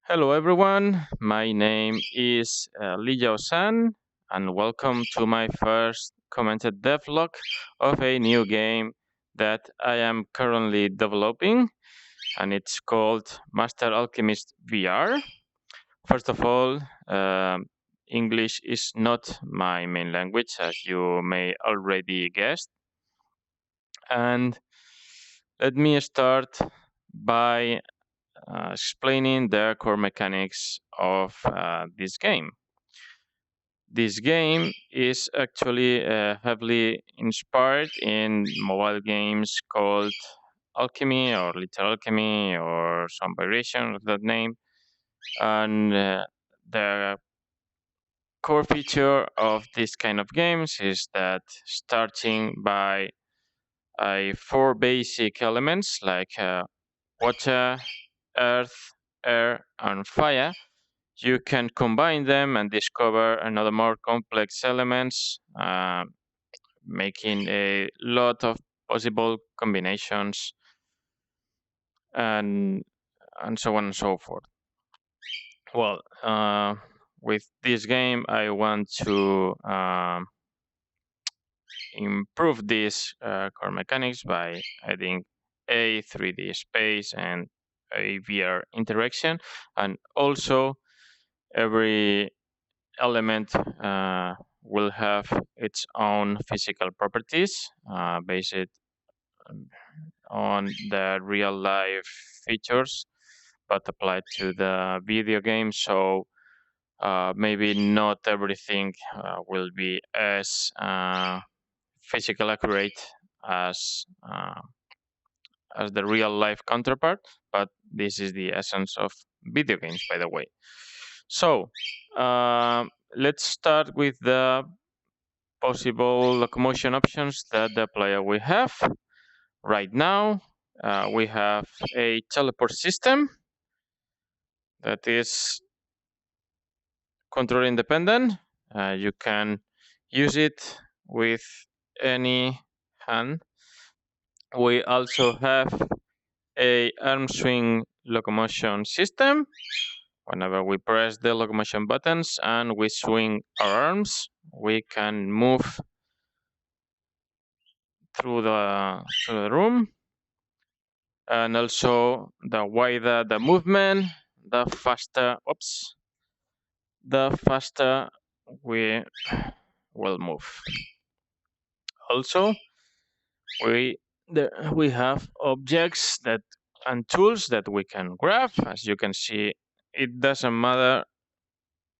Hello everyone, my name is LeeYaoSan and welcome to my first commented devlog of a new game that I am currently developing, and it's called Master Alchemist VR. First of all, English is not my main language, as you may already guess, and let me start by explaining the core mechanics of this game. This game is actually heavily inspired in mobile games called Alchemy or Little Alchemy or some variation of that name. And the core feature of this kind of games is that starting by four basic elements like water, earth, air, and fire, you can combine them and discover another more complex elements, making a lot of possible combinations and so on and so forth. Well, with this game, I want to improve these core mechanics by adding a 3D space and a VR interaction, and also every element will have its own physical properties based on the real life features but applied to the video game. So maybe not everything will be as physical accurate as uh, as the real life counterpart, but this is the essence of video games, by the way. So let's start with the possible locomotion options that the player will have. Right now, we have a teleport system that is control independent. You can use it with any hand. We also have a arm swing locomotion system. Whenever we press the locomotion buttons and we swing our arms, we can move through the room. And also, the wider the movement, the faster we will move. Also, we have objects and tools that we can grab. As you can see, it doesn't matter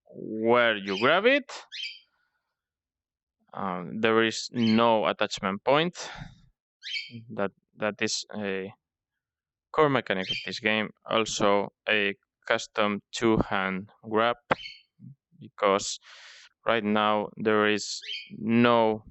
where you grab it. There is no attachment point. That is a core mechanic of this game. Also, a custom two-hand grab, because right now there is no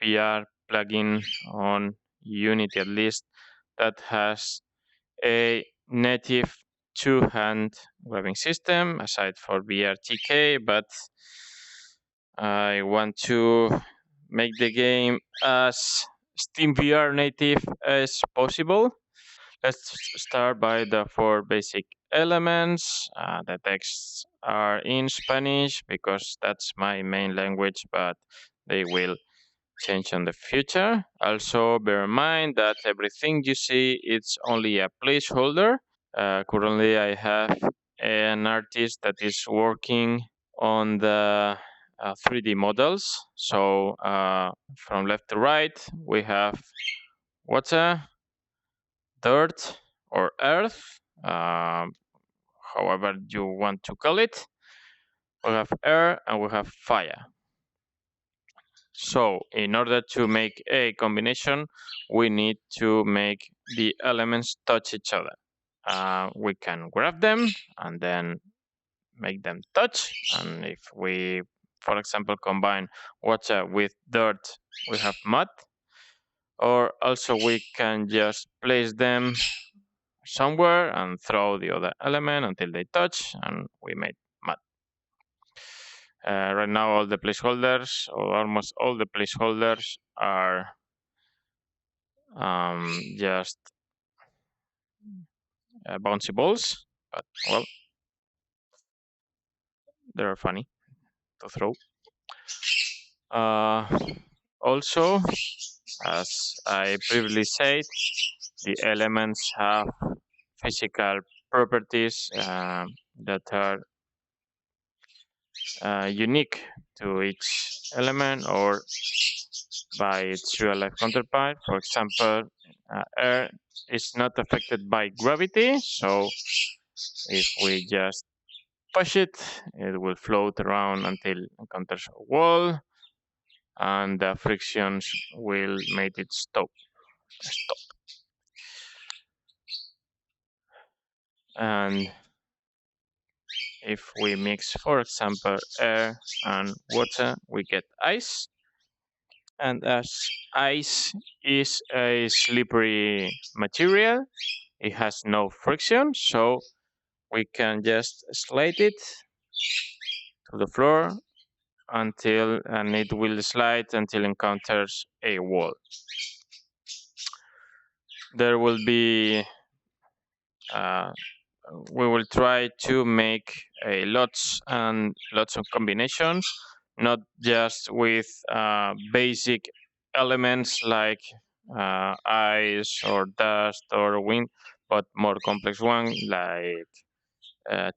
VR plugin on Unity, at least, that has a native two-hand grabbing system aside for VRTK, but I want to make the game as SteamVR native as possible. Let's start by the four basic elements. The texts are in Spanish because that's my main language, but they will change in the future. Also, bear in mind that everything you see is only a placeholder. Currently, I have an artist that is working on the 3D models. So from left to right, we have water, dirt, or earth, however you want to call it. We have air and we have fire. So in order to make a combination, we need to make the elements touch each other. We can grab them and then make them touch. And if we, for example, combine water with dirt, we have mud. Or also we can just place them somewhere and throw the other element until they touch, and we made mud. Right now, all the placeholders, or almost all the placeholders, are just bouncy balls. But well, they're funny to throw. Also, as I previously said, the elements have physical properties that are unique to each element or by its real-life counterpart. For example, air is not affected by gravity, so if we just push it, it will float around until it encounters a wall, and the frictions will make it stop. And if we mix, for example, air and water, we get ice. And as ice is a slippery material, it has no friction, so we can just slide it to the floor and it will slide until it encounters a wall. There will be we will try to make lots and lots of combinations, not just with basic elements like ice or dust or wind, but more complex ones like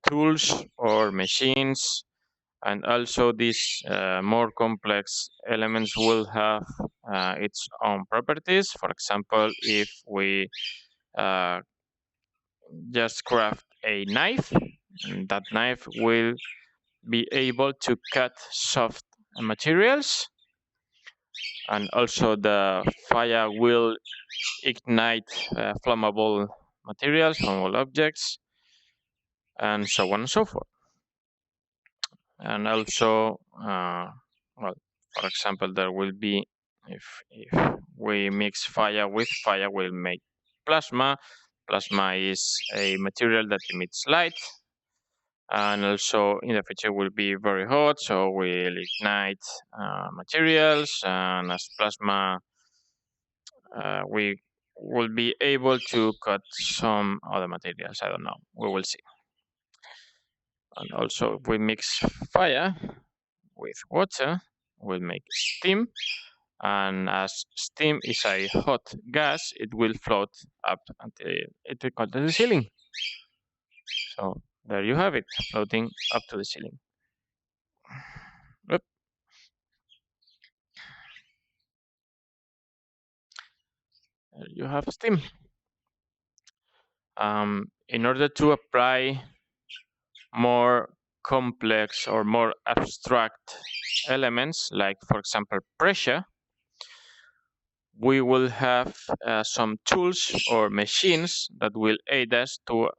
tools or machines. And also these more complex elements will have its own properties. For example, if we just craft a knife, and that knife will be able to cut soft materials, and also the fire will ignite flammable materials, flammable objects, and so on and so forth. And also, well, for example, there will be, if we mix fire with fire, we'll make plasma. Plasma is a material that emits light, and also in the future will be very hot, so we'll ignite materials, and as plasma we will be able to cut some other materials. I don't know, we will see. And also if we mix fire with water, we'll make steam, and as steam is a hot gas, it will float up until it will come to the ceiling. So there you have it, floating up to the ceiling. Oop. There you have steam. In order to apply more complex or more abstract elements, like for example pressure, we will have some tools or machines that will aid us to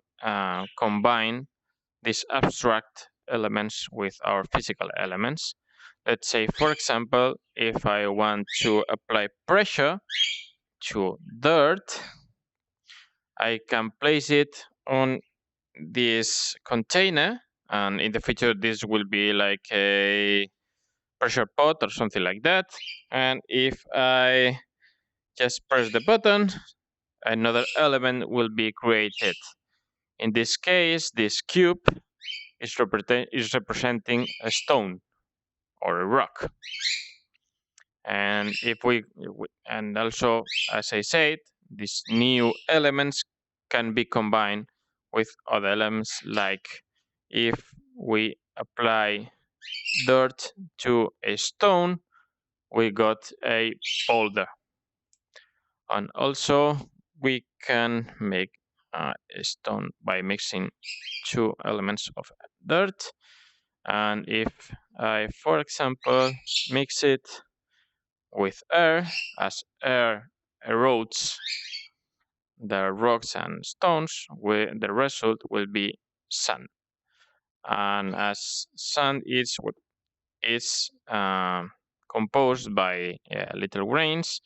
combine these abstract elements with our physical elements. Let's say, for example, if I want to apply pressure to dirt, I can place it on this container, and in the future this will be like a pressure pot or something like that. And if I just press the button, another element will be created. In this case, this cube is representing a stone or a rock. And and also, as I said, these new elements can be combined with other elements, like if we apply dirt to a stone, we got a boulder. And also we can make a stone by mixing two elements of dirt. And if I, for example, mix it with air, as air erodes the rocks and stones, the result will be sand. And as sand is what is composed by little grains,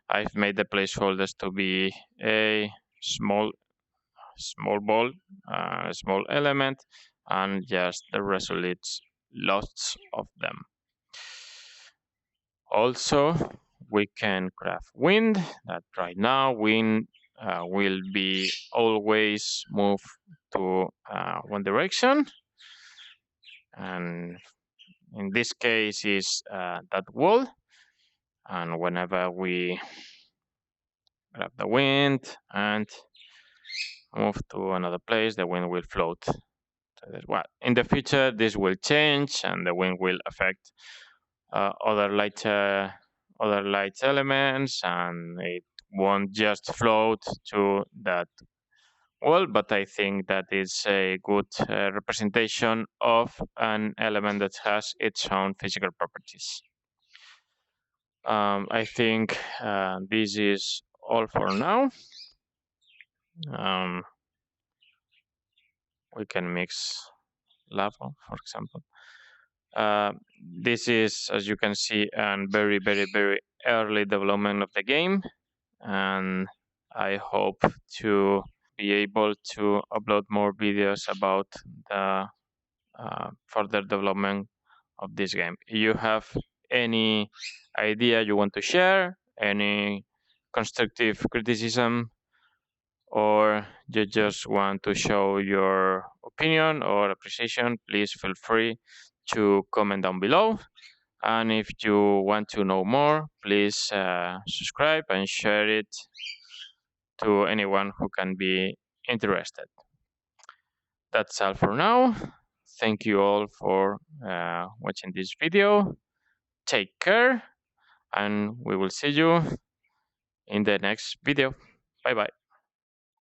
I've made the placeholders to be a small ball, a small element, and just the result is lots of them. Also, we can craft wind. That right now wind will be always move to one direction. and in this case is that wall. And whenever we grab the wind and move to another place, the wind will float. Well, in the future, this will change, and the wind will affect other light elements, and it won't just float to that wall. But I think that is a good representation of an element that has its own physical properties. I think this is all for now. We can mix lava, for example. This is, as you can see, a very, very, very early development of the game, and I hope to be able to upload more videos about the further development of this game. If you have any idea you want to share, any constructive criticism, or you just want to show your opinion or appreciation, please feel free to comment down below. And if you want to know more, please subscribe and share it to anyone who can be interested. That's all for now. Thank you all for watching this video. Take care, and we will see you in the next video. Bye bye.